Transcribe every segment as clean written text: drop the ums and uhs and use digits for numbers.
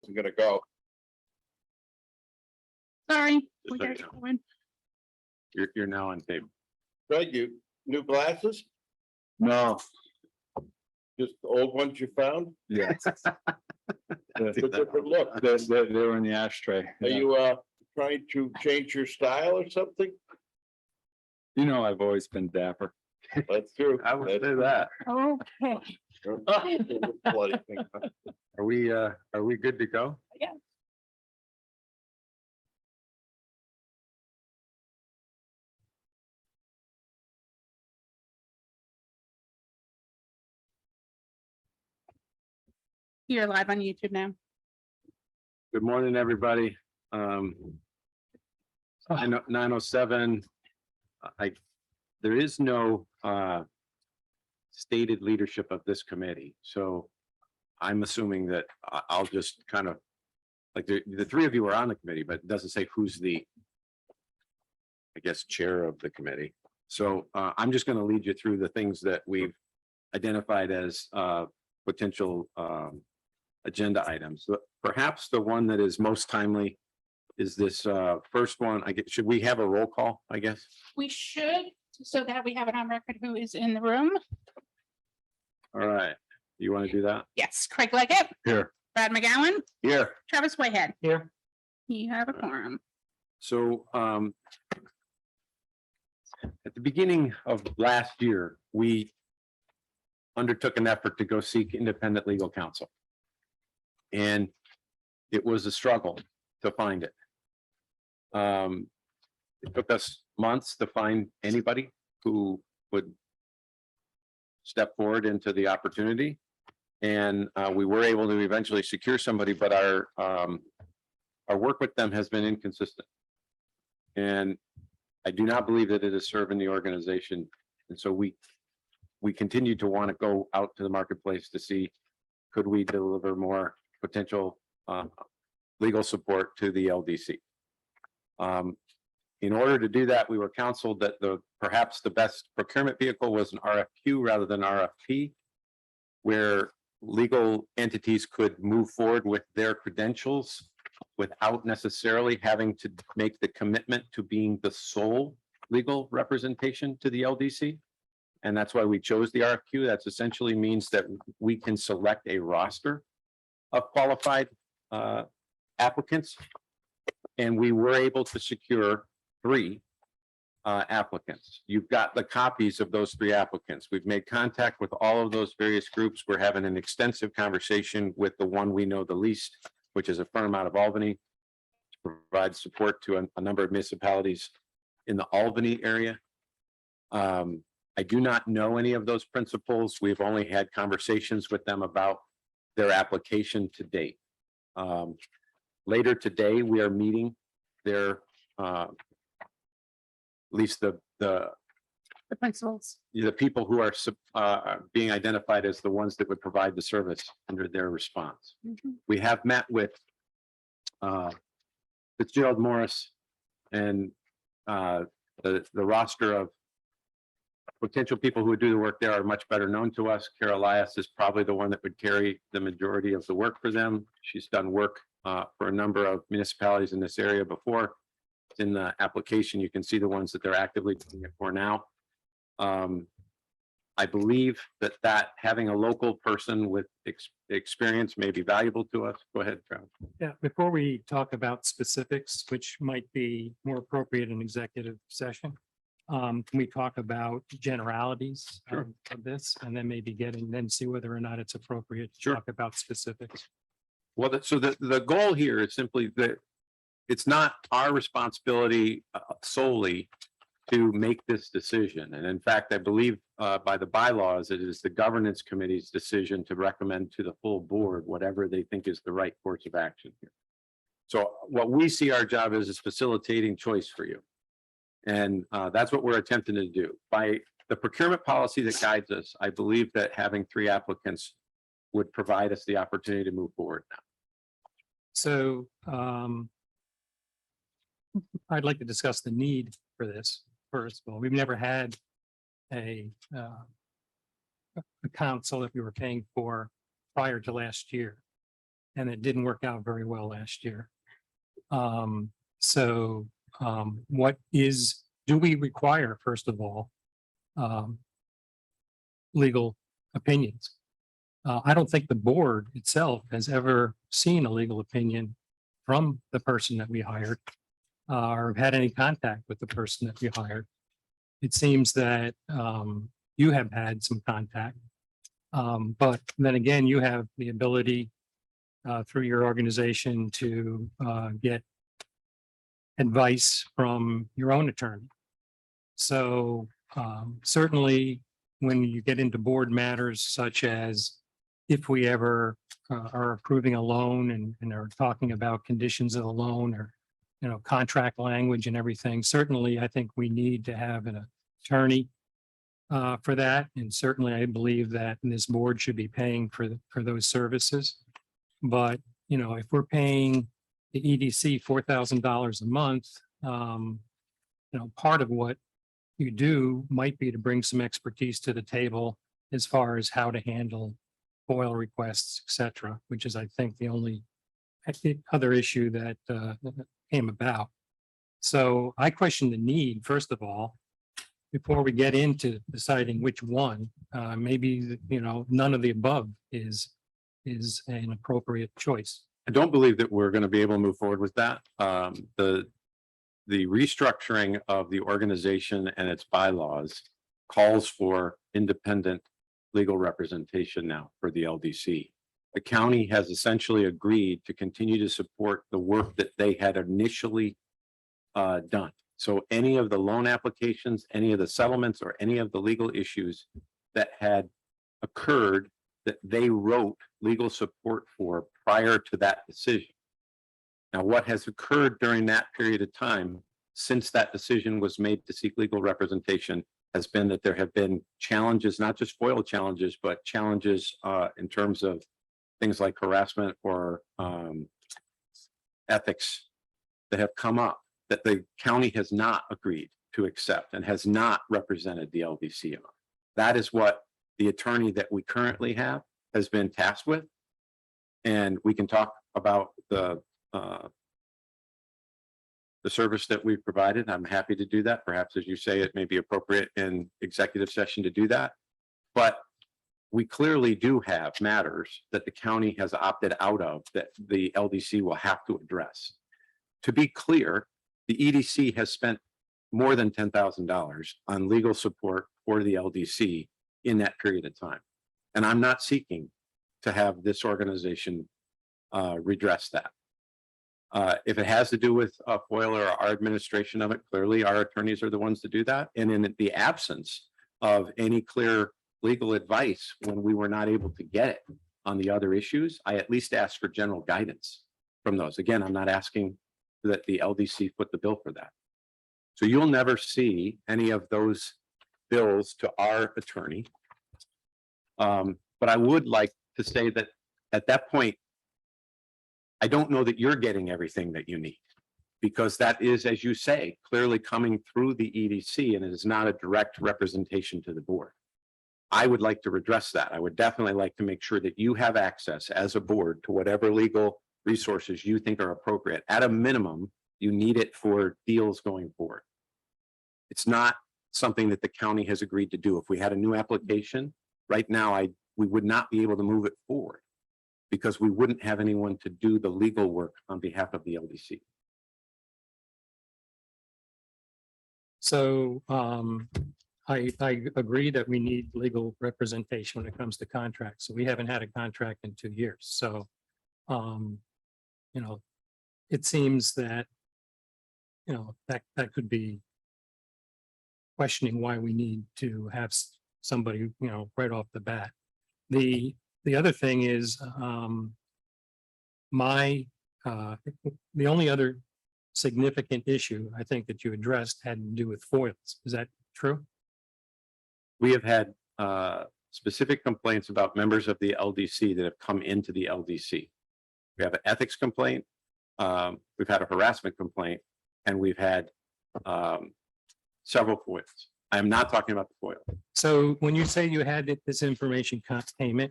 wasn't gonna go. Sorry. Just we so you got know. going. You're now on tape. Right, you, new glasses, No, just the old ones you found? yeah, It's a different look. they were in the ashtray. Are Yeah. you, trying to change your style or something? You know, I've always been dapper. That's true. I would That's say that. Okay. true. Bloody thing. Are we good to go? Yeah. You're live on YouTube now. Good morning, everybody. 9:07. There is no stated leadership of this committee, so I'm assuming that I'll just kind of, like, the three of you are on the committee, but it doesn't say who's the, I guess, chair of the committee. So I'm just going to lead you through the things that we've identified as potential agenda items. Perhaps the one that is most timely is this first one. Should we have a roll call, I guess? We should, so that we have it on record who is in the room. All right. You want to do that? Yes, Craig Leggett, Here, Brad McGowan, Here. Travis Whitehead. here. You have a quorum. So at the beginning of last year, we undertook an effort to go seek independent legal counsel. And it was a struggle to find it. It took us months to find anybody who would step forward into the opportunity. And we were able to eventually secure somebody, but our work with them has been inconsistent. And I do not believe that it is serving the organization. And so we continue to want to go out to the marketplace to see, could we deliver more potential legal support to the LDC. In order to do that, we were counseled that perhaps the best procurement vehicle was an RFQ rather than RFP, where legal entities could move forward with their credentials without necessarily having to make the commitment to being the sole legal representation to the LDC. And that's why we chose the RFQ. That's essentially means that we can select a roster of qualified applicants. And we were able to secure 3 applicants. You've got the copies of those 3 applicants. We've made contact with all of those various groups. We're having an extensive conversation with the one we know the least, which is a firm out of Albany, to provide support to a number of municipalities in the Albany area. I do not know any of those principals. We've only had conversations with them about their application to date. Later today, we are meeting their, at least the principals. people who are being identified as the ones that would provide the service under their response. We have met with Fitzgerald Morris, and the roster of potential people who would do the work there are much better known to us. Kara Elias is probably the one that would carry the majority of the work for them. She's done work for a number of municipalities in this area before. In the application, you can see the ones that they're actively doing it for now. I believe that having a local person with experience may be valuable to us. Go ahead, Travis. Yeah, before we talk about specifics, which might be more appropriate in executive session, can we talk about generalities Sure. of this and then maybe then see whether or not it's appropriate to Sure. talk about specifics? Well, so the goal here is simply that it's not our responsibility solely to make this decision. And in fact, I believe by the bylaws, it is the governance committee's decision to recommend to the full board whatever they think is the right course of action here. So what we see our job is facilitating choice for you. And that's what we're attempting to do. By the procurement policy that guides us, I believe that having 3 applicants would provide us the opportunity to move forward now. So I'd like to discuss the need for this first of all. We've never had a council that we were paying for prior to last year. and it didn't work out very well last year. Do we require, first of all, legal opinions? I don't think the board itself has ever seen a legal opinion from the person that we hired or had any contact with the person that we hired. It seems that you have had some contact. But then again, you have the ability through your organization to get advice from your own attorney. So certainly when you get into board matters such as if we ever are approving a loan and are talking about conditions of the loan or, contract language and everything, certainly I think we need to have an attorney for that. And certainly I believe that this board should be paying for those services. But, if we're paying the EDC $4,000 a month, part of what you do might be to bring some expertise to the table as far as how to handle FOIL requests, et cetera, which is, I think, the only other issue that came about. So I question the need, first of all, before we get into deciding which one, maybe, none of the above is an appropriate choice. I don't believe that we're going to be able to move forward with that. The restructuring of the organization and its bylaws calls for independent legal representation now for the LDC. The county has essentially agreed to continue to support the work that they had initially done. So any of the loan applications, any of the settlements, or any of the legal issues that had occurred that they wrote legal support for prior to that decision. Now, what has occurred during that period of time since that decision was made to seek legal representation has been that there have been challenges, not just FOIL challenges, but challenges in terms of things like harassment or ethics that have come up that the county has not agreed to accept and has not represented the LDC on. That is what the attorney that we currently have has been tasked with. And we can talk about the service that we've provided. I'm happy to do that. Perhaps, as you say, it may be appropriate in executive session to do that. But we clearly do have matters that the county has opted out of that the LDC will have to address. To be clear, the EDC has spent more than $10,000 on legal support for the LDC in that period of time. And I'm not seeking to have this organization redress that. If it has to do with FOIL or our administration of it, clearly our attorneys are the ones to do that. And in the absence of any clear legal advice when we were not able to get it on the other issues, I at least asked for general guidance from those. Again, I'm not asking that the LDC foot the bill for that. So you'll never see any of those bills to our attorney. But I would like to say that at that point, I don't know that you're getting everything that you need, because that is, as you say, clearly coming through the EDC, and it is not a direct representation to the board. I would like to redress that. I would definitely like to make sure that you have access as a board to whatever legal resources you think are appropriate. At a minimum, you need it for deals going forward. It's not something that the county has agreed to do. If we had a new application right now, we would not be able to move it forward because we wouldn't have anyone to do the legal work on behalf of the LDC. So I agree that we need legal representation when it comes to contracts. So we haven't had a contract in 2 years. So, it seems that, that could be questioning why we need to have somebody, right off the bat. The other thing is, the only other significant issue I think that you addressed had to do with FOILs. Is that true? We have had specific complaints about members of the LDC that have come into the LDC. We have an ethics complaint, we've had a harassment complaint, and we've had several FOILs. I am not talking about the FOIL. So when you say you had this information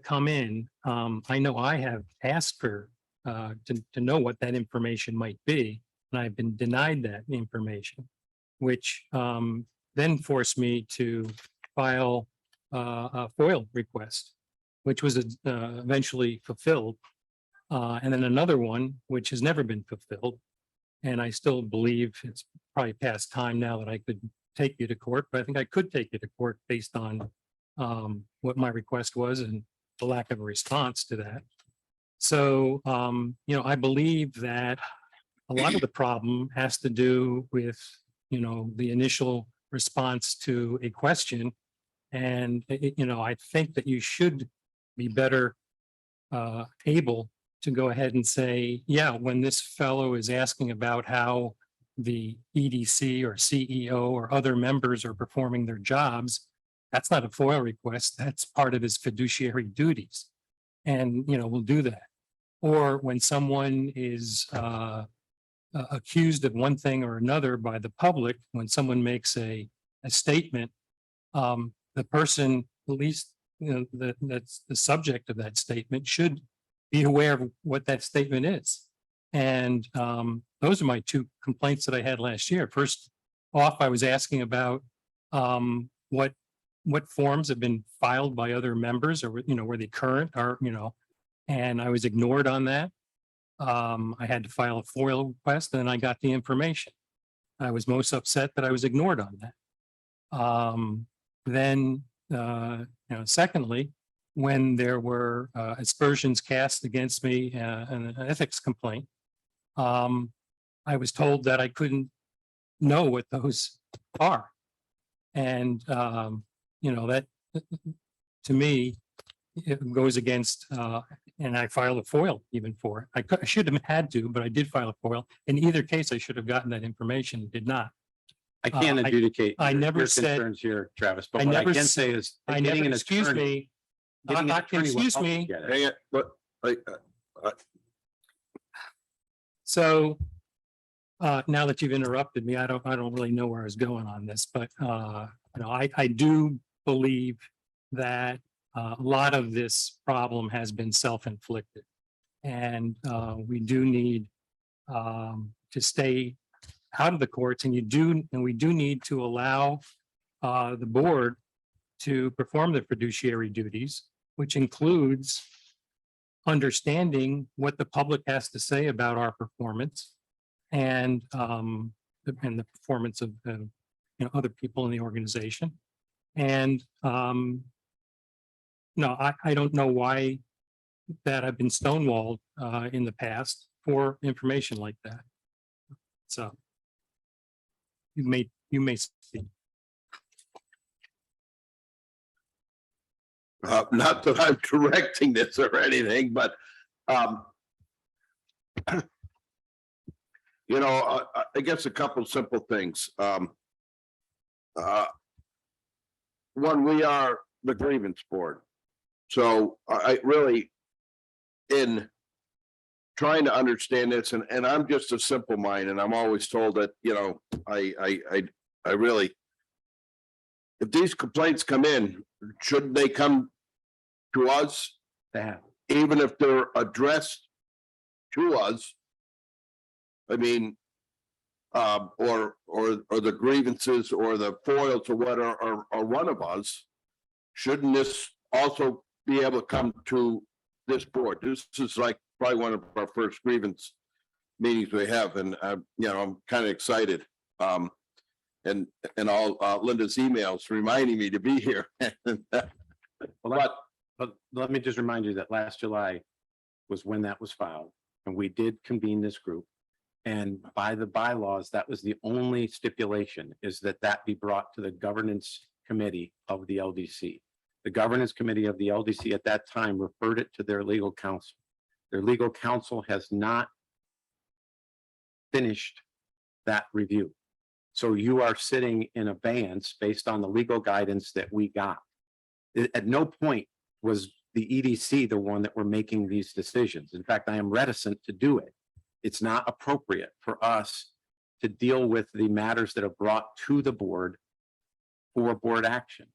come in, I know I have asked for to know what that information might be. And I've been denied that information, which then forced me to file a FOIL request, which was eventually fulfilled. And then another one, which has never been fulfilled. And I still believe it's probably past time now that I could take you to court, but I think I could take you to court based on what my request was and the lack of a response to that. So, I believe that a lot of the problem has to do with, the initial response to a question. And, I think that you should be better able to go ahead and say, yeah, when this fellow is asking about how the EDC or CEO or other members are performing their jobs, that's not a FOIL request. That's part of his fiduciary duties. And, we'll do that. Or when someone is accused of one thing or another by the public, when someone makes a statement, the person, at least, that's the subject of that statement, should be aware of what that statement is. And those are my two complaints that I had last year. First off, I was asking about what forms have been filed by other members, or were they current, or and I was ignored on that. I had to file a FOIL request, and then I got the information. I was most upset that I was ignored on that. Then, secondly, when there were aspersions cast against me, an ethics complaint, I was told that I couldn't know what those are. And, that to me, it goes against, and I filed a FOIL even for it. I should have had to, but I did file a FOIL. In either case, I should have gotten that information, did not. I can't adjudicate. I never your said- concerns here, Travis, but I what I never can s- say is I getting never, an excuse attorney. me, Getting an attorney will excuse help you me. get it. Hang it, but So now that you've interrupted me, I don't really know where I was going on this, but I do believe that a lot of this problem has been self-inflicted. And we do need to stay out of the courts, and we do need to allow the board to perform their fiduciary duties, which includes understanding what the public has to say about our performance and the performance of other people in the organization. And no, I don't know why that I've been stonewalled in the past for information like that. So you may speak. not that I'm directing this or anything, but I guess a couple simple things. One, we are the grievance board. So I really, in trying to understand this, and I'm just a simple mind, and I'm always told that, I really, if these complaints come in, shouldn't they come to us, That. even if they're addressed to us? I mean, or the grievances or the foils or what are one of us. Shouldn't this also be able to come to this board? This is like probably one of our first grievance meetings we have, and I'm kind of excited. And all Linda's emails reminding me to be here. But let me just remind you that last July was when that was filed, and we did convene this group. And by the bylaws, that was the only stipulation, is that be brought to the governance committee of the LDC. The governance committee of the LDC at that time referred it to their legal counsel. Their legal counsel has not finished that review. So you are sitting in abeyance based on the legal guidance that we got. At no point was the EDC the one that were making these decisions. In fact, I am reticent to do it. It's not appropriate for us to deal with the matters that are brought to the board for board action.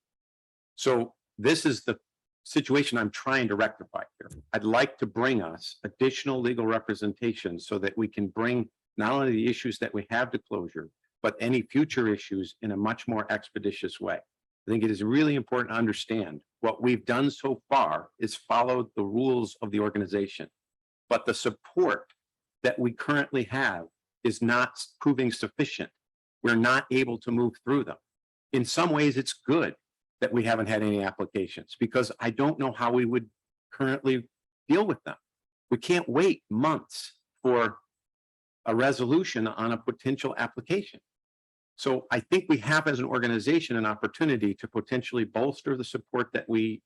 So this is the situation I'm trying to rectify here. I'd like to bring us additional legal representation so that we can bring not only the issues that we have to closure, but any future issues in a much more expeditious way. I think it is really important to understand what we've done so far is followed the rules of the organization. But the support that we currently have is not proving sufficient. We're not able to move through them. In some ways, it's good that we haven't had any applications because I don't know how we would currently deal with them. We can't wait months for a resolution on a potential application. So I think we have as an organization an opportunity to potentially bolster the support that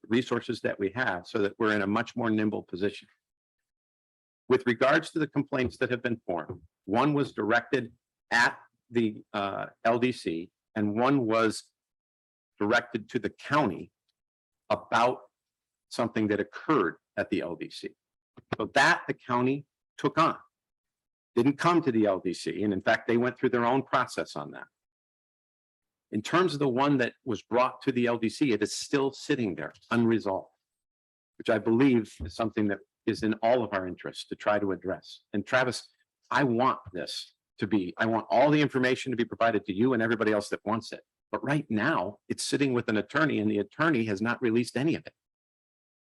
resources that we have so that we're in a much more nimble position. With regards to the complaints that have been formed, one was directed at the LDC and one was directed to the county about something that occurred at the LDC. So that the county took on. Didn't come to the LDC. And in fact, they went through their own process on that. In terms of the one that was brought to the LDC, it is still sitting there unresolved, which I believe is something that is in all of our interests to try to address. And Travis, I want all the information to be provided to you and everybody else that wants it. But right now it's sitting with an attorney and the attorney has not released any of it.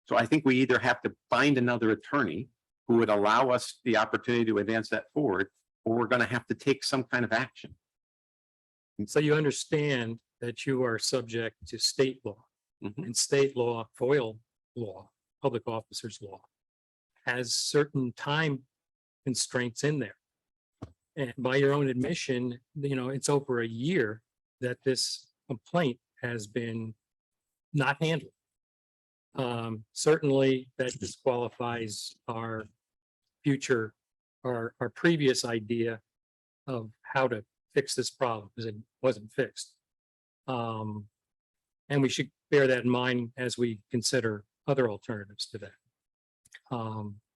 So I think we either have to find another attorney who would allow us the opportunity to advance that forward, or we're going to have to take some kind of action. So you understand that you are subject to state law, and state law, FOIL law, public officers law, has certain time constraints in there. And by your own admission, it's over a year that this complaint has been not handled. Certainly that disqualifies our future, our previous idea of how to fix this problem because it wasn't fixed. And we should bear that in mind as we consider other alternatives to that.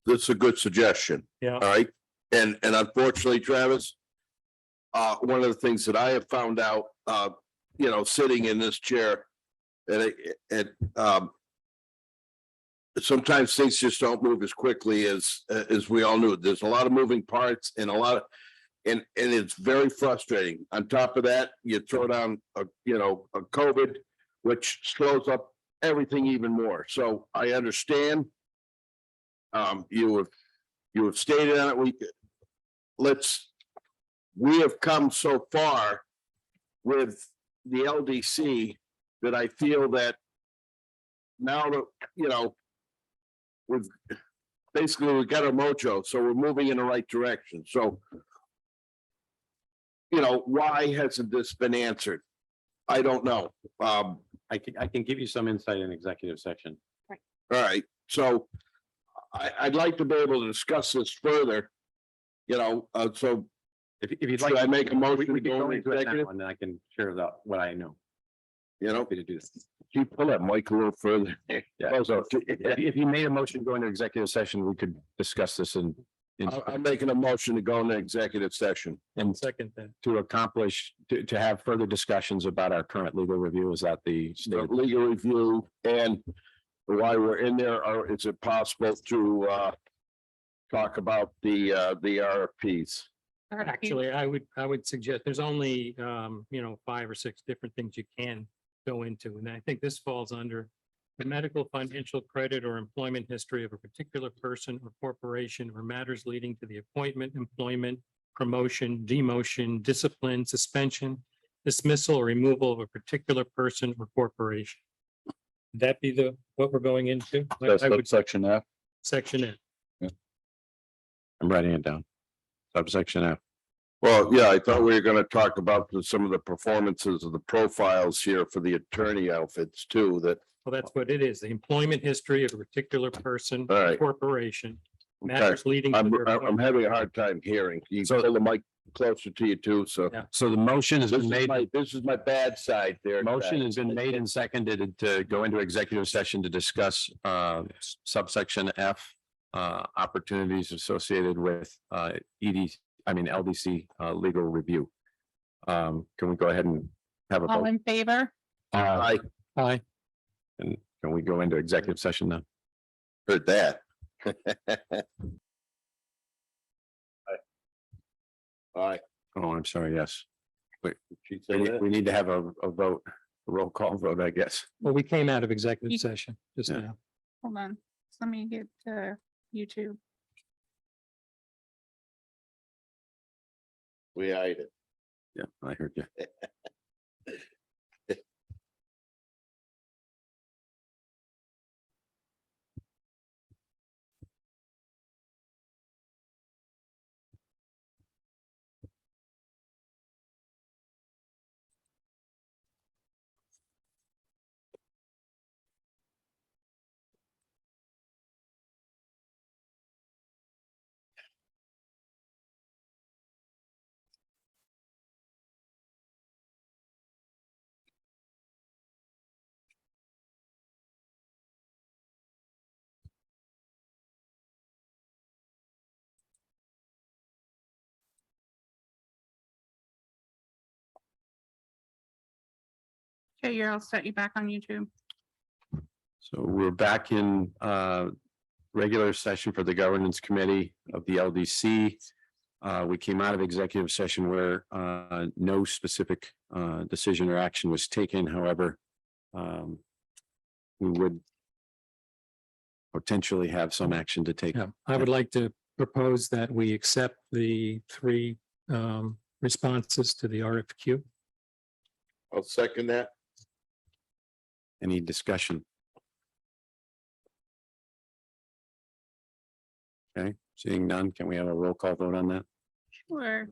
That's a good suggestion. Yeah. All right. And unfortunately, Travis, one of the things that I have found out, sitting in this chair, sometimes things just don't move as quickly as we all knew. There's a lot of moving parts and and it's very frustrating. On top of that, you throw down a COVID, which slows up everything even more. So I understand. You have stated on it. We have come so far with the LDC that I feel that now that, we've got our mojo, so we're moving in the right direction. So, why hasn't this been answered? I don't know. I can give you some insight in executive session. All right, so I'd like to be able to discuss this further. So If you'd should like, I make a motion we to can go go into into it now, executive? and then I can share what I know. Happy to do this. Can you pull that mic a little further? Yeah, so if you made a motion to go into executive session, we could discuss this in I'm making a motion to go into executive session. and Second, then. to accomplish, to have further discussions about our current legal review. Is that the The state? legal review and why we're in there, or is it possible to talk about the RFPs? Actually, I would suggest there's only, 5 or 6 different things you can go into. And I think this falls under the medical, financial, credit, or employment history of a particular person or corporation or matters leading to the appointment, employment, promotion, demotion, discipline, suspension, dismissal, or removal of a particular person or corporation. Would that be what we're going into? I would section F. section it. I'm writing it down. Subsection F. Well, yeah, I thought we were gonna talk about some of the performances of the profiles here for the attorney outfits too, that, Well, that's what it is. The employment history of a particular person, All or right. corporation, okay, matters leading. to I'm their appointment. having a hard time hearing. You So- pull the mic closer to you too, so. Yeah. So the motion has been made. This is my bad side there. Motion has been made and seconded to go into executive session to discuss subsection F. Opportunities associated with LDC legal review. Can we go ahead and have a All vote? in favor? Aye. Aye. Can we go into executive session now? Heard that. All right. Oh, I'm sorry, yes. She We said need, that. we need to have a vote, a roll call vote, I guess. Well, we came out of executive session just Yeah. now. Hold on, let me get YouTube. We eyed it. Yeah, I heard you. Okay, you're all set. You back on YouTube. So we're back in regular session for the governance committee of the LDC. We came out of executive session where no specific decision or action was taken. However, we would potentially have some action to take. Yeah, I would like to propose that we accept the three responses to the RFQ. I'll second that. Any discussion? Okay, seeing none, can we have a roll call vote on that? Sure.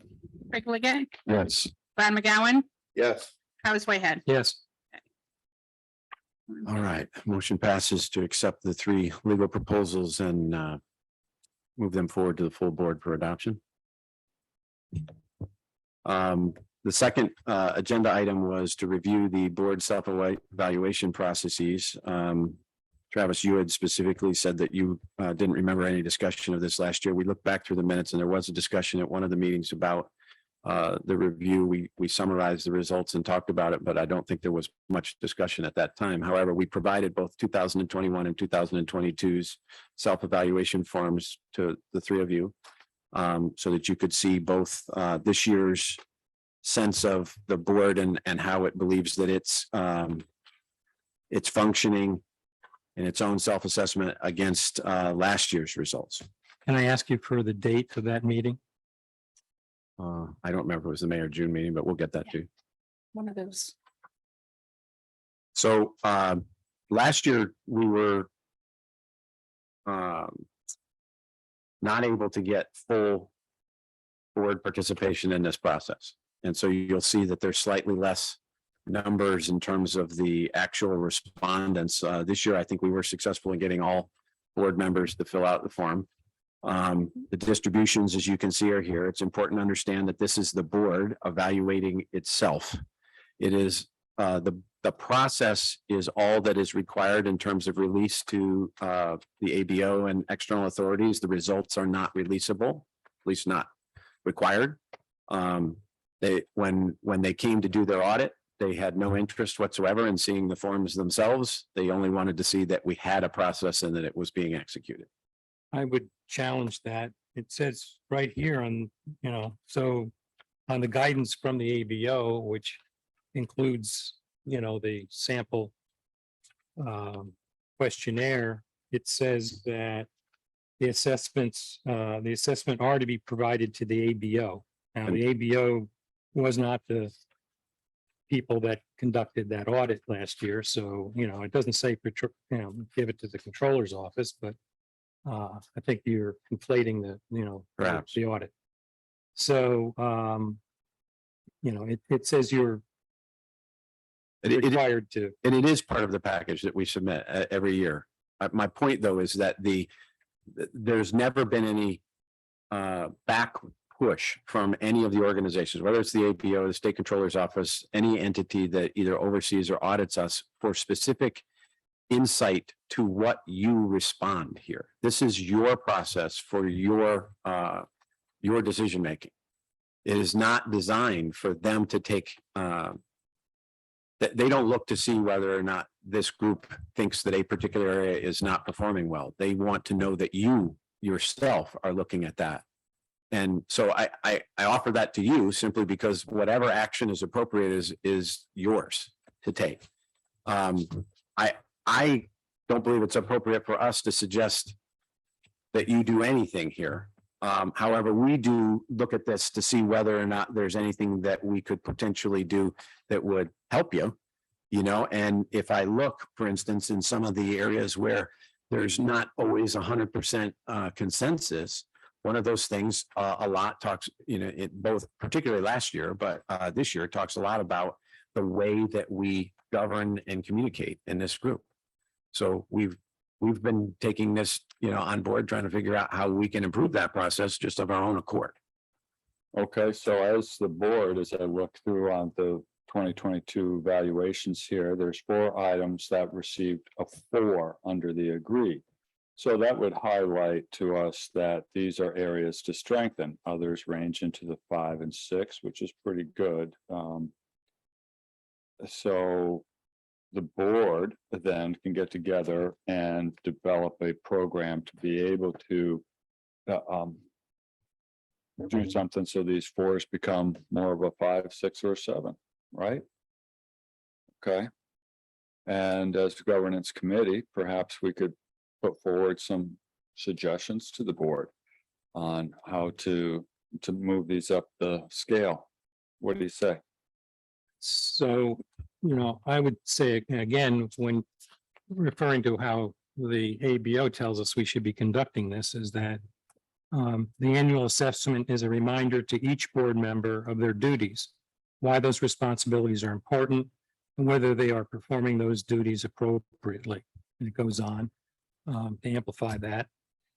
Craig Liggett, Yes. Brad McGowan, Yes. Travis Whitehead. Yes, All right, motion passes to accept the three legal proposals and move them forward to the full board for adoption. The second agenda item was to review the board self-evaluation processes. Travis, you had specifically said that you didn't remember any discussion of this last year. We looked back through the minutes and there was a discussion at one of the meetings about the review. We summarized the results and talked about it, but I don't think there was much discussion at that time. However, we provided both 2021 and 2022's self-evaluation forms to the three of you so that you could see both this year's sense of the board and how it believes that it's functioning in its own self-assessment against last year's results. can I ask you for the date of that meeting? I don't remember if it was the May or June meeting, but we'll get that too. One of those. So last year we were not able to get full board participation in this process. And so you'll see that there's slightly less numbers in terms of the actual respondents. This year, I think we were successful in getting all board members to fill out the form. The distributions, as you can see, are here. It's important to understand that this is the board evaluating itself. It is the process is all that is required in terms of release to the ABO and external authorities. The results are not releasable, at least not required. When they came to do their audit, they had no interest whatsoever in seeing the forms themselves. They only wanted to see that we had a process and that it was being executed. I would challenge that. It says right here on, so on the guidance from the ABO, which includes, the sample questionnaire, it says that the assessment are to be provided to the ABO. Now, the ABO was not the people that conducted that audit last year. So, it doesn't say, give it to the controller's office, but I think you're conflating Perhaps. the audit. So, it says you're required to. And it is part of the package that we submit every year. My point, though, is that there's never been any back push from any of the organizations, whether it's the APO, the state controller's office, any entity that either oversees or audits us for specific insight to what you respond here. This is your process for your decision making. It is not designed for them to take they don't look to see whether or not this group thinks that a particular area is not performing well. They want to know that you yourself are looking at that. And so I offer that to you simply because whatever action is appropriate is yours to take. I don't believe it's appropriate for us to suggest that you do anything here. However, we do look at this to see whether or not there's anything that we could potentially do that would help you, and if I look, for instance, in some of the areas where there's not always 100% consensus, one of those things a lot talks, it both particularly last year, but this year talks a lot about the way that we govern and communicate in this group. So we've been taking this, on board, trying to figure out how we can improve that process just of our own accord. Okay, so as the board, as I look through on the 2022 evaluations here, there's 4 items that received a 4 under the agree. So that would highlight to us that these are areas to strengthen. Others range into the 5 and 6, which is pretty good. So the board then can get together and develop a program to be able to do something so these 4s become more of a 5, 6, or 7, right? Okay. And as the governance committee, perhaps we could put forward some suggestions to the board on how to move these up the scale. What do you say? So, I would say again, when referring to how the ABO tells us we should be conducting this, is that the annual assessment is a reminder to each board member of their duties, why those responsibilities are important, and whether they are performing those duties appropriately. And it goes on to amplify that.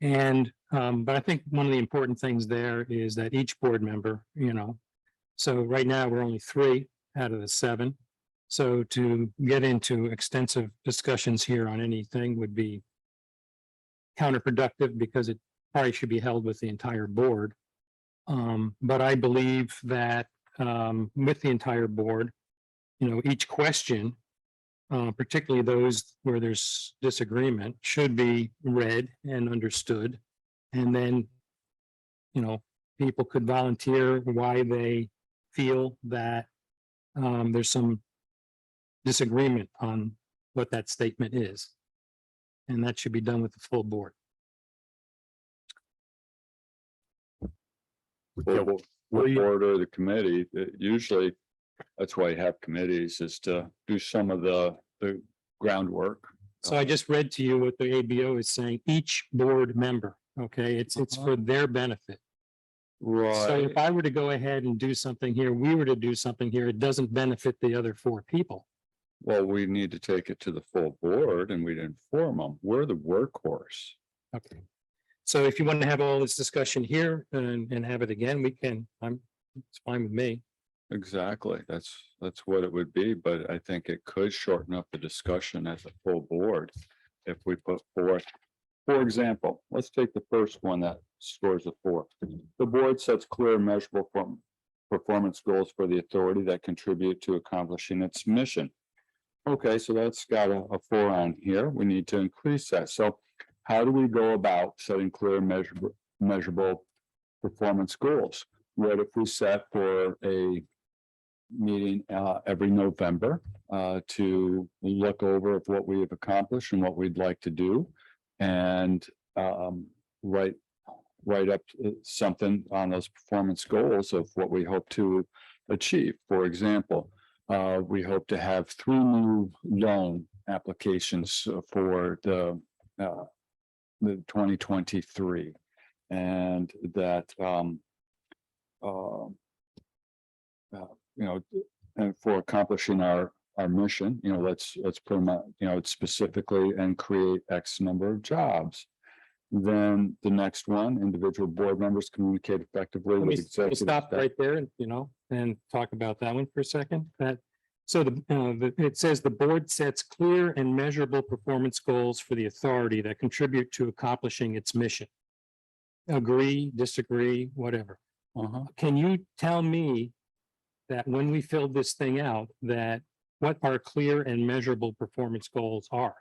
And but I think one of the important things there is that each board member, so right now we're only 3 out of the 7. So to get into extensive discussions here on anything would be counterproductive because it probably should be held with the entire board. But I believe that with the entire board, each question, particularly those where there's disagreement, should be read and understood. And then, people could volunteer why they feel that there's some disagreement on what that statement is. And that should be done with the full board. What board or the committee, usually that's why you have committees, is to do some of the groundwork. So I just read to you what the ABO is saying, each board member, okay, it's for their benefit. So Right, if I were to go ahead and do something here, we were to do something here, it doesn't benefit the other 4 people. well, we need to take it to the full board and we'd inform them. We're the workhorse. Okay. So if you want to have all this discussion here and have it again, we can, it's fine with me. Exactly. That's what it would be, but I think it could shorten up the discussion as a full board. If we put forth, for example, let's take the first one that scores a 4. The board sets clear and measurable performance goals for the authority that contribute to accomplishing its mission. Okay, so that's got a 4 on here. We need to increase that. So how do we go about setting clear and measurable performance goals? What if we set for a meeting every November to look over of what we have accomplished and what we'd like to do, and write up something on those performance goals of what we hope to achieve. For example, we hope to have 3 new loan applications for the 2023, and that and for accomplishing our mission, let's put them out, specifically, and create X number of jobs. Then the next one, individual board members communicate effectively Let with me executive stop staff. right there, and talk about that one for a second. So it says the board sets clear and measurable performance goals for the authority that contribute to accomplishing its mission. Agree, disagree, whatever. Can you tell me that when we filled this thing out, that what our clear and measurable performance goals are.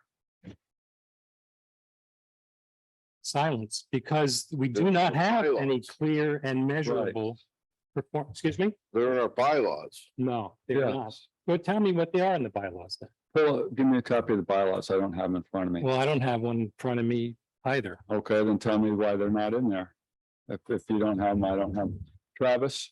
Silence, because we do not have any clear and measurable excuse me? There are bylaws. No, they're not. Yes. Well, tell me what they are in the bylaws then. Well, give me a copy of the bylaws. I don't have them in front of me. Well, I don't have one in front of me either. Okay, then tell me why they're not in there. If you don't have them, I don't have them. Travis?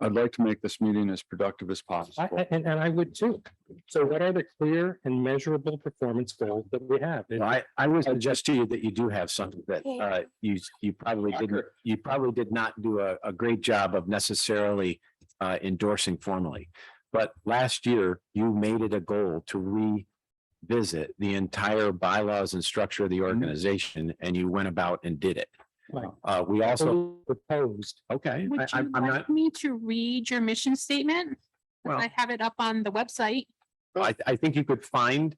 I'd like to make this meeting as productive as possible. And I would too. So what are the clear and measurable performance goals that we have? I would suggest to you that you do have something that you probably did not do a great job of necessarily endorsing formally. But last year, you made it a goal to revisit the entire bylaws and structure of the organization, and you went about and did it. Right. We also, Proposed. okay, Would you I'm not, like me to read your mission statement? 'Cause Well- I have it up on the website. I think you could find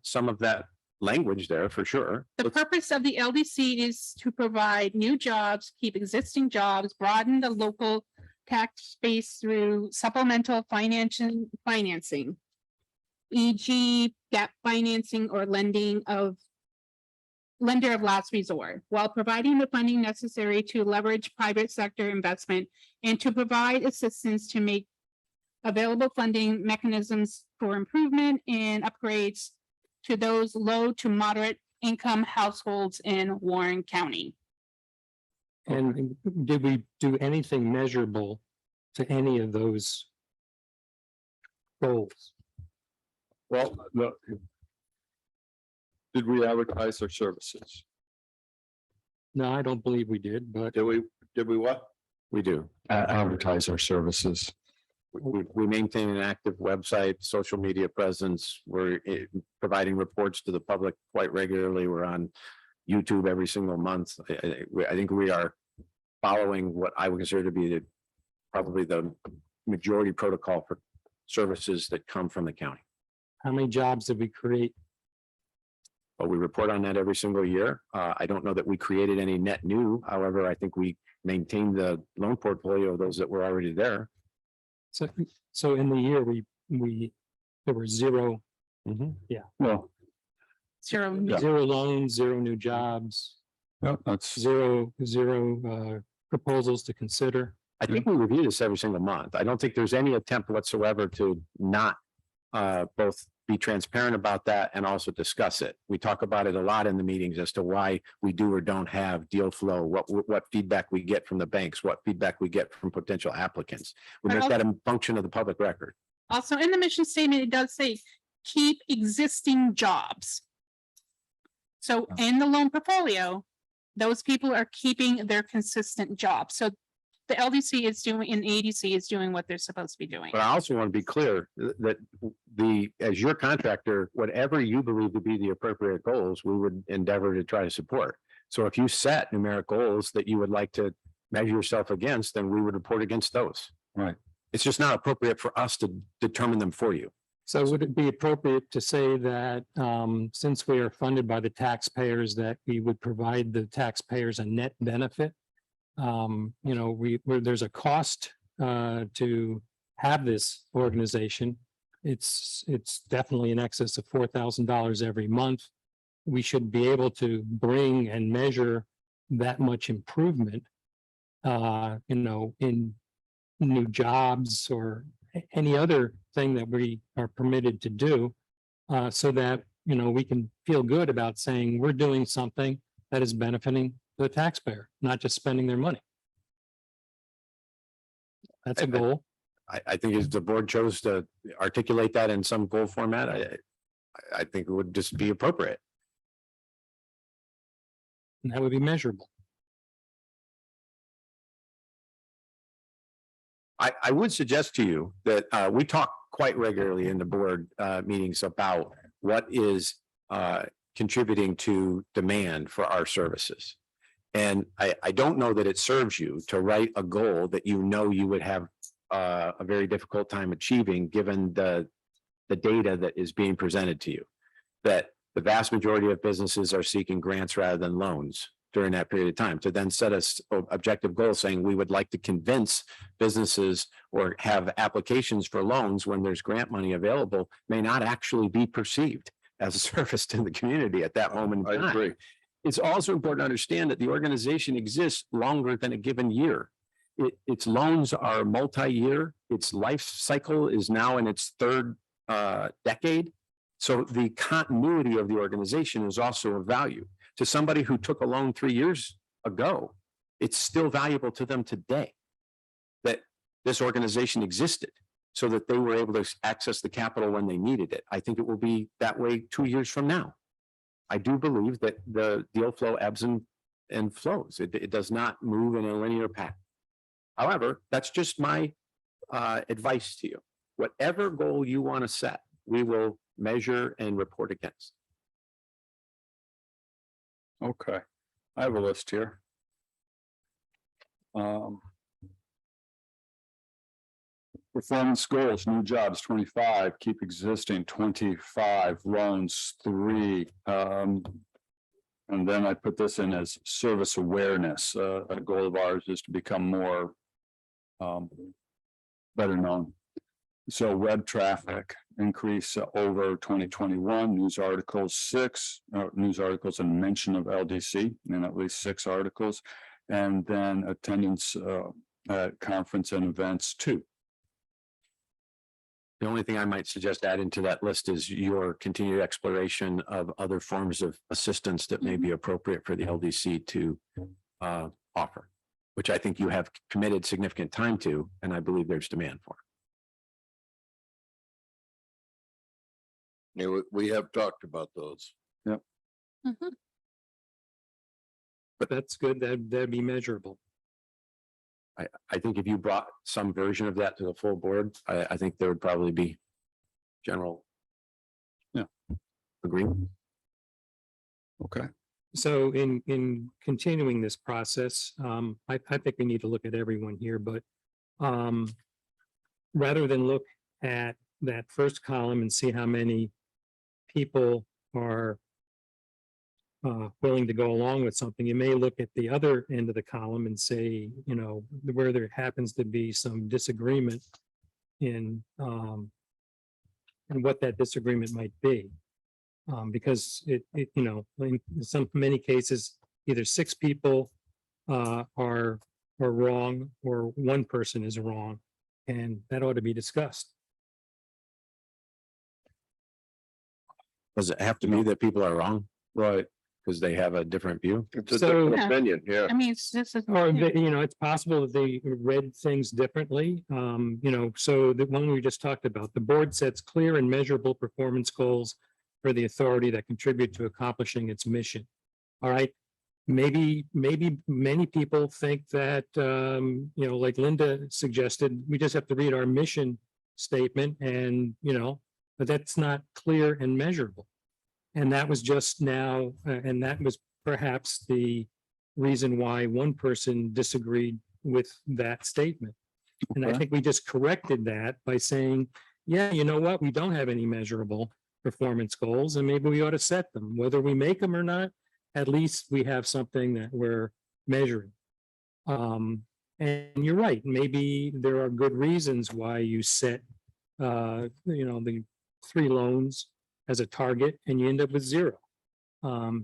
some of that language there for sure. The purpose of the LDC is to provide new jobs, keep existing jobs, broaden the local tax base through supplemental financing, e.g. gap financing or lender of last resort, while providing the funding necessary to leverage private sector investment and to provide assistance to make available funding mechanisms for improvement and upgrades to those low to moderate income households in Warren County. And did we do anything measurable to any of those goals? Well, look. Did we advertise our services? No, I don't believe we did, but Did we what? We do. Advertise our services. We maintain an active website, social media presence. We're providing reports to the public quite regularly. We're on YouTube every single month. I think we are following what I would consider to be probably the majority protocol for services that come from the county. how many jobs did we create? But we report on that every single year. I don't know that we created any net new. However, I think we maintained the loan portfolio of those that were already there. So in the year, there were zero Well, Zero. loans, zero new jobs, yeah, that's, zero proposals to consider. I think we review this every single month. I don't think there's any attempt whatsoever to not both be transparent about that and also discuss it. We talk about it a lot in the meetings as to why we do or don't have deal flow, what feedback we get from the banks, what feedback we get from potential applicants. We But make that a function of the public record. Also, in the mission statement, it does say, keep existing jobs. So in the loan portfolio, those people are keeping their consistent jobs. So the LDC is doing, and ADC is doing what they're supposed to be doing. But I also want to be clear that as your contractor, whatever you believe to be the appropriate goals, we would endeavor to try to support. So if you set numeric goals that you would like to measure yourself against, then we would report against those. right. It's just not appropriate for us to determine them for you. So would it be appropriate to say that since we are funded by the taxpayers, that we would provide the taxpayers a net benefit? There's a cost to have this organization. It's definitely in excess of $4,000 every month. We should be able to bring and measure that much improvement, in new jobs or any other thing that we are permitted to do, so that, we can feel good about saying we're doing something that is benefiting the taxpayer, not just spending their money. That's a goal. I think as the board chose to articulate that in some goal format, I think it would just be appropriate. And that would be measurable. I would suggest to you that we talk quite regularly in the board meetings about what is contributing to demand for our services. And I don't know that it serves you to write a goal that you would have a very difficult time achieving, given the data that is being presented to you. That the vast majority of businesses are seeking grants rather than loans. during that period of time, to then set us objective goals saying we would like to convince businesses or have applications for loans when there's grant money available may not actually be perceived as a service to the community at that moment I in time. agree. It's also important to understand that the organization exists longer than a given year. Its loans are multi-year. Its life cycle is now in its third decade. So the continuity of the organization is also of value. To somebody who took a loan 3 years ago, it's still valuable to them today that this organization existed so that they were able to access the capital when they needed it. I think it will be that way 2 years from now. I do believe that the deal flow ebbs and flows. It does not move in a linear path. However, that's just my advice to you. Whatever goal you want to set, we will measure and report against. Okay, I have a list here. Performance goals, new jobs, 25, keep existing, 25, loans, 3. And then I put this in as service awareness. A goal of ours is to become more better known. So web traffic increase over 2021, news articles 6, news articles and mention of LDC in at least 6 articles, and then attendance at conference and events 2. The only thing I might suggest adding to that list is your continued exploration of other forms of assistance that may be appropriate for the LDC to offer, which I think you have committed significant time to, and I believe there's demand for. Yeah, we have talked about those. Mhm. But that's good. That'd be measurable. I think if you brought some version of that to the full board, I think there would probably be general agreement. Okay. So in continuing this process, I think we need to look at everyone here, but rather than look at that first column and see how many people are willing to go along with something, you may look at the other end of the column and say, you know, where there happens to be some disagreement in what that disagreement might be. Because it you know, in many cases, either 6 people are wrong or 1 person is wrong, and that ought to be discussed. Does it have to be that people are wrong Right. because they have a different view? It's a So- different Yeah. opinion, yeah. I mean, it's just. Or, you know, it's possible that they read things differently. You know, so the one we just talked about, the board sets clear and measurable performance goals for the authority that contribute to accomplishing its mission. All right. Maybe many people think that, you know, like Linda suggested, we just have to read our mission statement and, you know, but that's not clear and measurable. And that was just now, and that was perhaps the reason why 1 person disagreed with that statement. And I Okay. think we just corrected that by saying, yeah, you know what, we don't have any measurable performance goals, and maybe we ought to set them, whether we make them or not. At least we have something that we're measuring. And you're right, maybe there are good reasons why you set, you know, the 3 loans as a target and you end up with 0.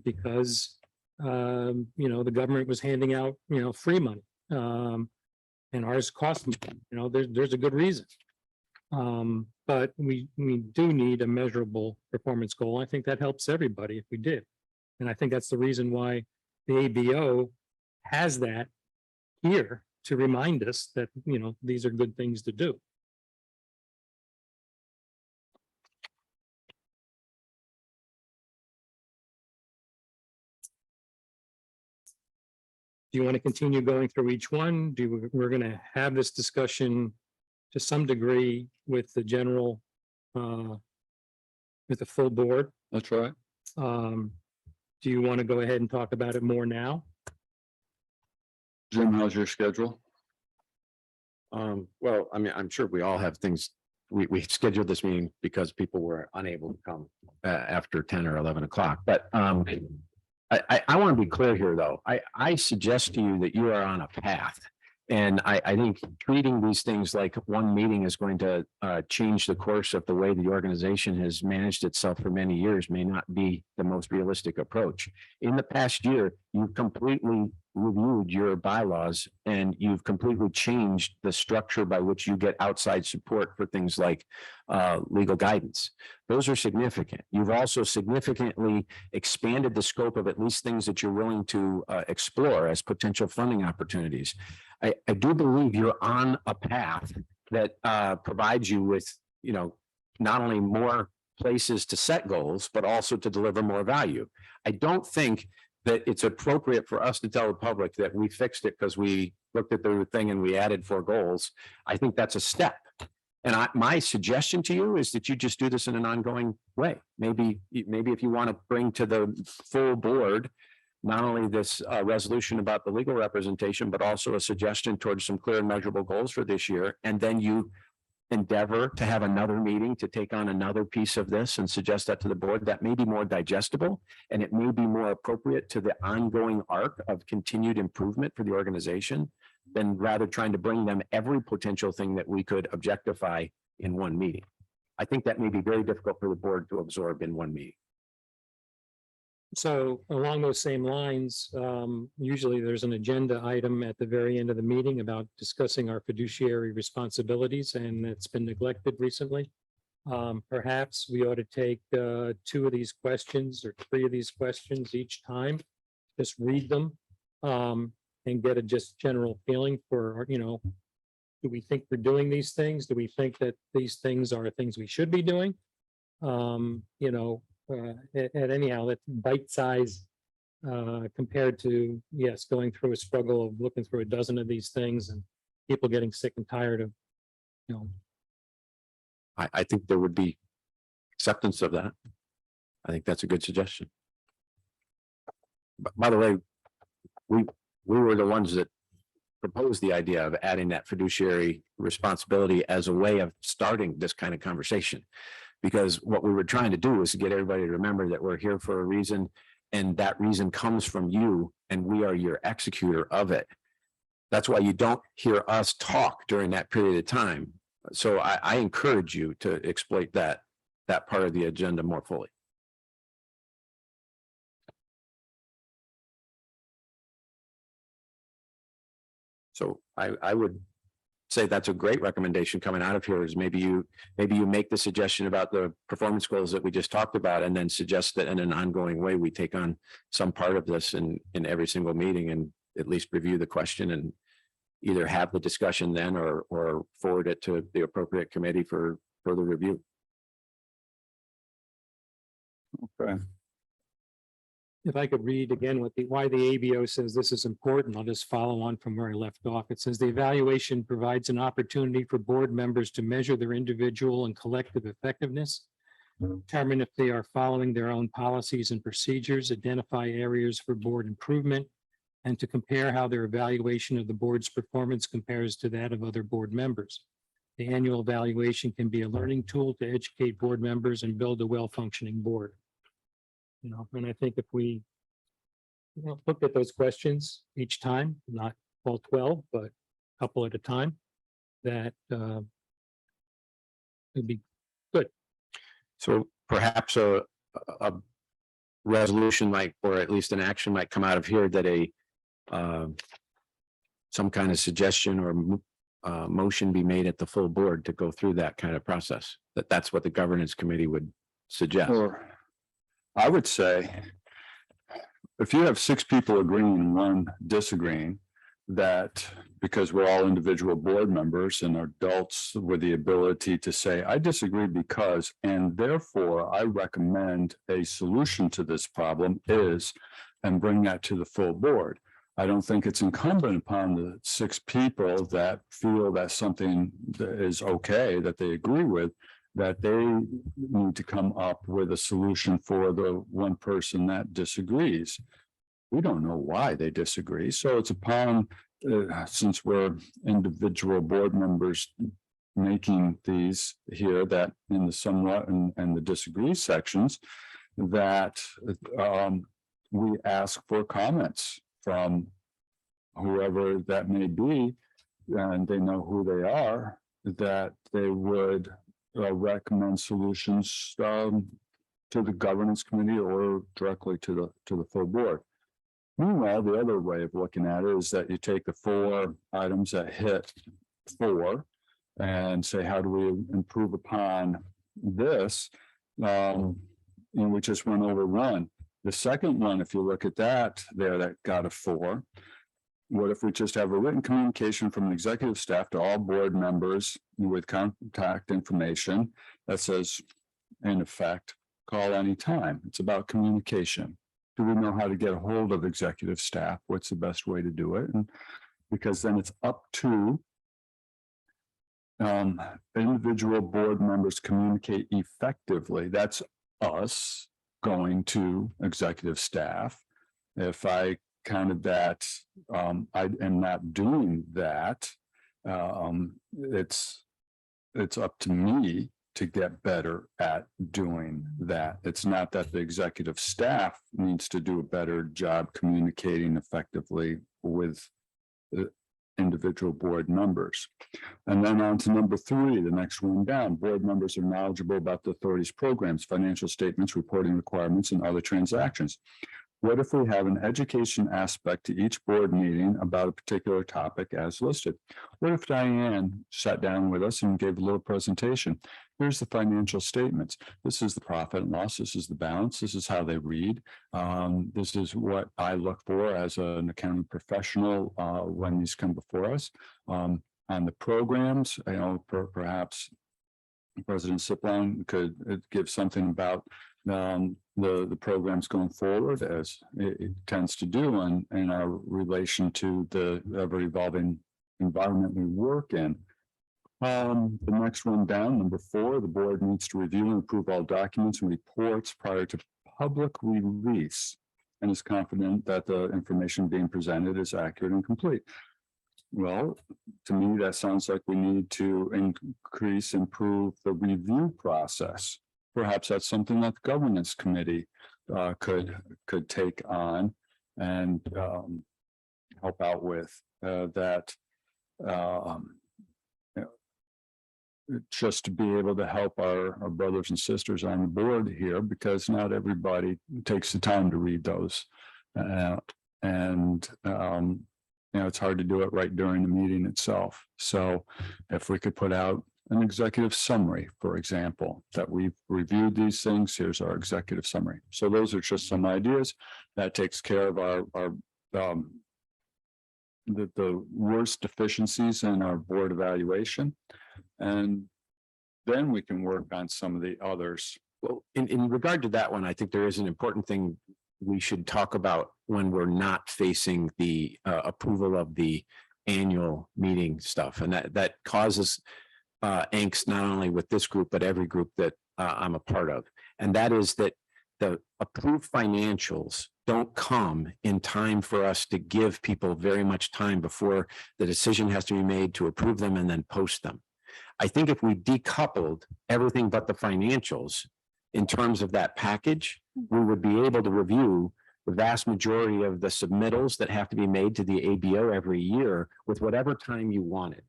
Because, you know, the government was handing out, you know, free money. And ours cost, money. You know, there's a good reason. But we do need a measurable performance goal. I think that helps everybody if we did. And I think that's the reason why the ABO has that here to remind us that, you know, these are good things to do. Do you want to continue going through each one? We're going to have this discussion to some degree with the general, with the full board. That's right. Do you want to go ahead and talk about it more now? Jim, how's your schedule? Well, I mean, I'm sure we all have things. We scheduled this meeting because people were unable to come after 10 or 11 o'clock, but I want to be clear here, though. I suggest to you that you are on a path. And I think treating these things like one meeting is going to change the course of the way the organization has managed itself for many years may not be the most realistic approach. In the past year, you've completely reviewed your bylaws and you've completely changed the structure by which you get outside support for things like legal guidance. Those are significant. You've also significantly expanded the scope of at least things that you're willing to explore as potential funding opportunities. I do believe you're on a path that provides you with, not only more places to set goals, but also to deliver more value. I don't think that it's appropriate for us to tell the public that we fixed it because we looked at the thing and we added 4 goals. I think that's a step. And my suggestion to you is that you just do this in an ongoing way. Maybe if you want to bring to the full board not only this resolution about the legal representation, but also a suggestion towards some clear and measurable goals for this year. And then you endeavor to have another meeting to take on another piece of this and suggest that to the board. That may be more digestible and it may be more appropriate to the ongoing arc of continued improvement for the organization than rather trying to bring them every potential thing that we could objectify in one meeting. I think that may be very difficult for the board to absorb in one meeting. So along those same lines, usually there's an agenda item at the very end of the meeting about discussing our fiduciary responsibilities, and it's been neglected recently. Perhaps we ought to take 2 of these questions or 3 of these questions each time, just read them and get a just general feeling for, do we think we're doing these things? Do we think that these things are things we should be doing? And anyhow, that's bite size compared to, yes, going through a struggle of looking through a dozen of these things and people getting sick and tired of, I think there would be acceptance of that. I think that's a good suggestion. But by the way, we were the ones that proposed the idea of adding that fiduciary responsibility as a way of starting this kind of conversation. Because what we were trying to do is to get everybody to remember that we're here for a reason, and that reason comes from you, and we are your executor of it. That's why you don't hear us talk during that period of time. So I encourage you to exploit that part of the agenda more fully. So I would say that's a great recommendation coming out of here is maybe you make the suggestion about the performance goals that we just talked about, and then suggest that in an ongoing way, we take on some part of this in every single meeting and at least review the question and either have the discussion then or forward it to the appropriate committee for further review. Okay. if I could read again why the ABO says this is important, I'll just follow on from where I left off. It says the evaluation provides an opportunity for board members to measure their individual and collective effectiveness, determine if they are following their own policies and procedures, identify areas for board improvement, and to compare how their evaluation of the board's performance compares to that of other board members. The annual evaluation can be a learning tool to educate board members and build a well-functioning board. And I think if we looked at those questions each time, not all 12, but a couple at a time, that would be good. So perhaps a resolution might, or at least an action might come out of here that some kind of suggestion or motion be made at the full board to go through that kind of process. That's what the governance committee would suggest. Or I would say, if you have 6 people agreeing and 1 disagreeing, that because we're all individual board members and adults with the ability to say, I disagree because, and therefore I recommend a solution to this problem is, and bring that to the full board. I don't think it's incumbent upon the 6 people that feel that something that is okay, that they agree with, that they need to come up with a solution for the 1 person that disagrees. We don't know why they disagree. So it's upon, since we're individual board members making these here, that in the somewhat and the disagree sections, that we ask for comments from whoever that may be, and they know who they are, that they would recommend solutions to the governance committee or directly to the full board. Meanwhile, the other way of looking at it is that you take the 4 items that hit 4 and say, how do we improve upon this? We just went over 1. The second one, if you look at that there, that got a 4. What if we just have a written communication from the executive staff to all board members with contact information that says, in effect, call anytime. It's about communication. Do we know how to get a hold of executive staff? What's the best way to do it? And because then it's up to individual board members communicate effectively. That's us going to executive staff. If I counted that, I am not doing that. It's up to me to get better at doing that. It's not that the executive staff needs to do a better job communicating effectively with the individual board members. And then on to number 3, the next one down. Board members are knowledgeable about the authority's programs, financial statements, reporting requirements, and other transactions. What if we have an education aspect to each board meeting about a particular topic as listed? What if Diane sat down with us and gave a little presentation? Here's the financial statements. This is the profit and loss. This is the balance. This is how they read. This is what I look for as an accounting professional when these come before us. On the programs, perhaps President Siplon could give something about the programs going forward, as it tends to do in our relation to the ever evolving environment we work in. The next one down, number 4, the board needs to review and approve all documents and reports prior to public release and is confident that the information being presented is accurate and complete. Well, to me, that sounds like we need to improve the review process. Perhaps that's something that the governance committee could take on and help out with that. Just to be able to help our brothers and sisters on the board here, because not everybody takes the time to read those. It's hard to do it right during the meeting itself. So if we could put out an executive summary, for example, that we've reviewed these things, here's our executive summary. So those are just some ideas that takes care of the worst deficiencies in our board evaluation. And then we can work on some of the others. Well, in regard to that one, I think there is an important thing we should talk about when we're not facing the approval of the annual meeting stuff. And that causes angst, not only with this group, but every group that I'm a part of. And that is that the approved financials don't come in time for us to give people very much time before the decision has to be made to approve them and then post them. I think if we decoupled everything but the financials in terms of that package, we would be able to review the vast majority of the submittals that have to be made to the ABO every year with whatever time you wanted.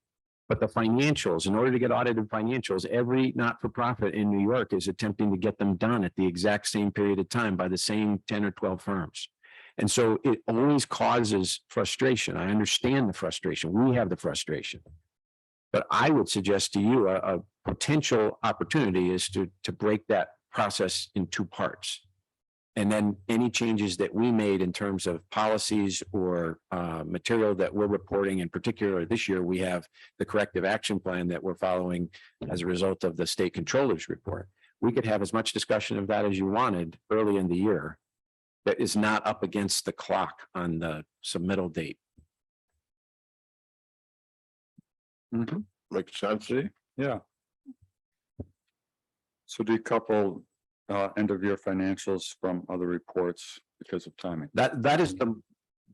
But the financials, in order to get audited financials, every not-for-profit in New York is attempting to get them done at the exact same period of time by the same 10 or 12 firms. And so it always causes frustration. I understand the frustration. We have the frustration. But I would suggest to you a potential opportunity is to break that process in 2 parts. And then any changes that we made in terms of policies or material that we're reporting, in particular this year, we have the corrective action plan that we're following as a result of the state controller's report. We could have as much discussion of that as you wanted early in the year that is not up against the clock on the submittal date. Makes sense. See? Yeah. So decouple end of year financials from other reports because of timing. That is the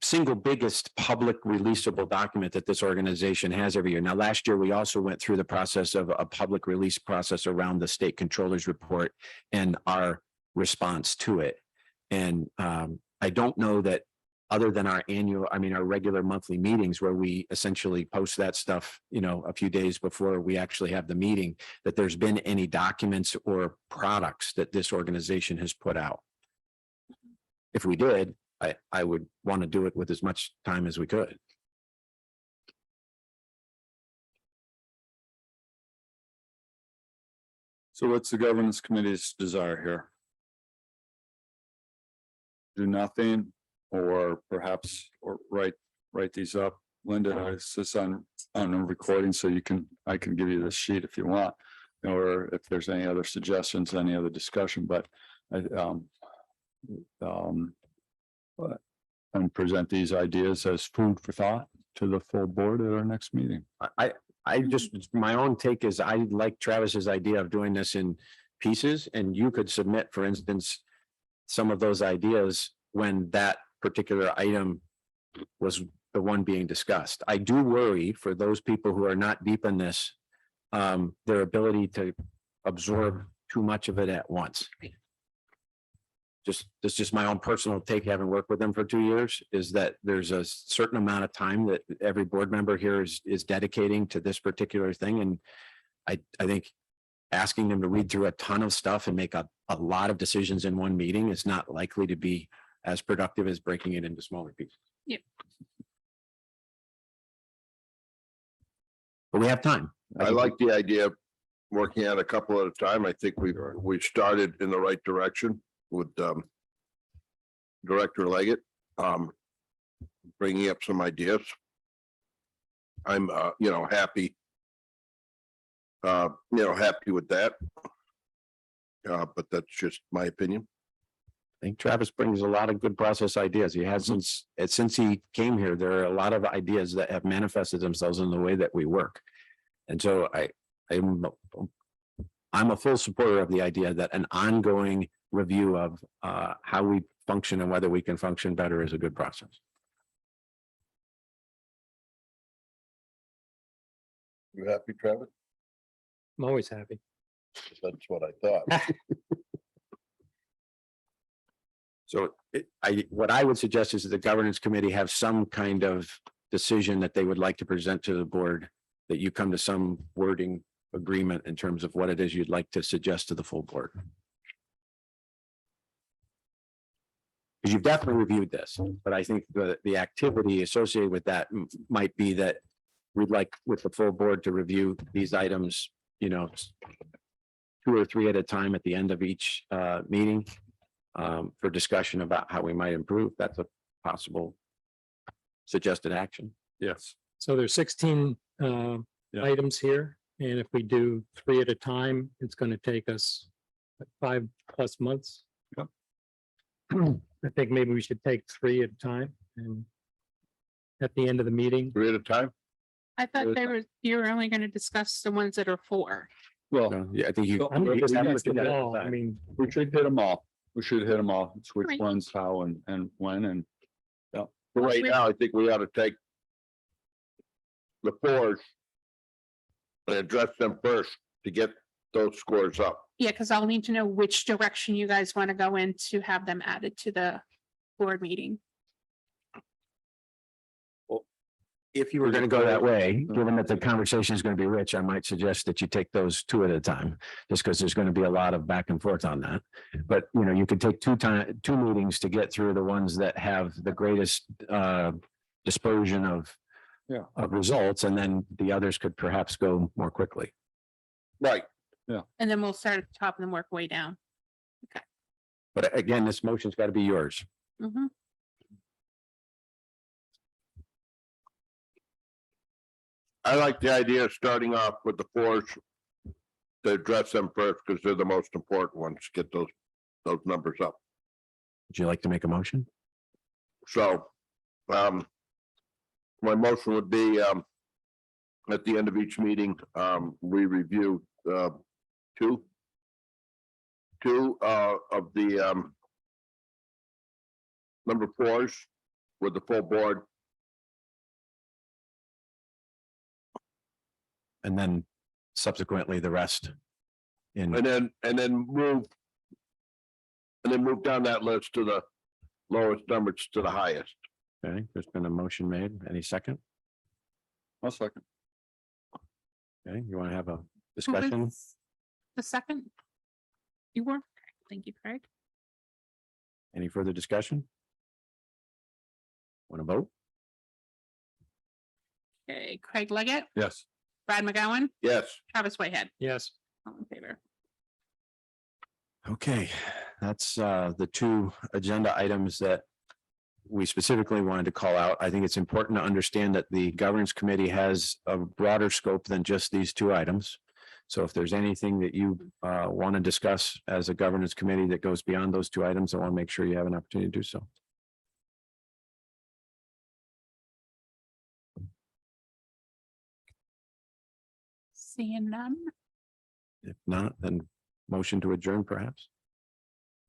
single biggest public releasable document that this organization has every year. Now, last year, we also went through the process of a public release process around the state controller's report and our response to it. And I don't know that other than our our regular monthly meetings where we essentially post that stuff, a few days before we actually have the meeting, that there's been any documents or products that this organization has put out. If we did, I would want to do it with as much time as we could. So what's the governance committee's desire here? Do nothing, or perhaps, or write these up. Linda, is this on a recording, so I can give you this sheet if you want. Or if there's any other suggestions, any other discussion, but and present these ideas as food for thought to the full board at our next meeting. I just, my own take is I like Travis's idea of doing this in pieces, and you could submit, for instance, some of those ideas when that particular item was the one being discussed. I do worry for those people who are not deep in this, their ability to absorb too much of it at once. That's just my own personal take, having worked with them for 2 years, is that there's a certain amount of time that every board member here is dedicating to this particular thing. And I think asking them to read through a ton of stuff and make a lot of decisions in one meeting is not likely to be as productive as breaking it into smaller pieces. Yep. But we have time. I like the idea of working at a couple at a time. I think we started in the right direction with Director Leggett, bringing up some ideas. I'm, happy. Happy with that. But that's just my opinion. I think Travis brings a lot of good process ideas. He has since he came here, there are a lot of ideas that have manifested themselves in the way that we work. And so I'm a full supporter of the idea that an ongoing review of how we function and whether we can function better is a good process. You happy, Travis? I'm always happy. That's what I thought. So what I would suggest is that the governance committee have some kind of decision that they would like to present to the board, that you come to some wording agreement in terms of what it is you'd like to suggest to the full board. Because you've definitely reviewed this, but I think the activity associated with that might be that we'd like with the full board to review these items, 2 or 3 at a time at the end of each meeting for discussion about how we might improve. That's a possible suggested action. Yes. So there's 16 items here, and if we do 3 at a time, it's going to take us 5+ months. Yep. I think maybe we should take 3 at a time, and at the end of the meeting. 3 at a time? I thought you were only going to discuss the ones that are 4. Well, Yeah, I think you. I'm we- just we- asking them all. I mean, we should hit them all. We should hit them all. It's which Right. ones, how and when, and But right now, I think we ought to take the 4s and address them first to get those scores up. Yeah, because I'll need to know which direction you guys want to go in to have them added to the board meeting. If you were going to go that way, given that the conversation is going to be rich, I might suggest that you take those 2 at a time, just because there's going to be a lot of back and forth on that. But, you could take 2 meetings to get through the ones that have the greatest dispersion of results, and then the others could perhaps go more quickly. Right. And then we'll start at the top and then work way down. But again, this motion's got to be yours. Mhm. I like the idea of starting off with the 4s to address them first, because they're the most important ones. Get those numbers up. Would you like to make a motion? So, my motion would be, at the end of each meeting, we review, 2 of the, number 4s with the full board. And then subsequently the rest in, And then move down that list to lowest numbers to the highest. Okay, there's been a motion made. Any second? I'll second. Okay, you want to have a Who discussion? was the second? You were? Thank you, Craig. Any further discussion? Want to vote? Okay, Craig Leggett, Yes. Brad McGowan, Yes, Travis Whitehead, Yes, all in favor. Okay, that's the two agenda items that we specifically wanted to call out. I think it's important to understand that the governance committee has a broader scope than just these two items. So if there's anything that you want to discuss as a governance committee that goes beyond those two items, I want to make sure you have an opportunity to do so. Seeing none, If not, then motion to adjourn perhaps.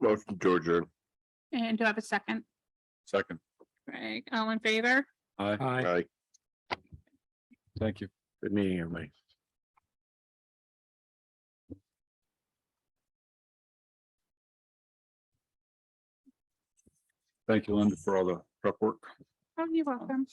motion to adjourn. and do I have a second? Second. Craig, all in favor? Aye. aye. Right. Thank you. Good meeting, everybody. Thank you, Linda, for all the prep work. Oh, you're welcome.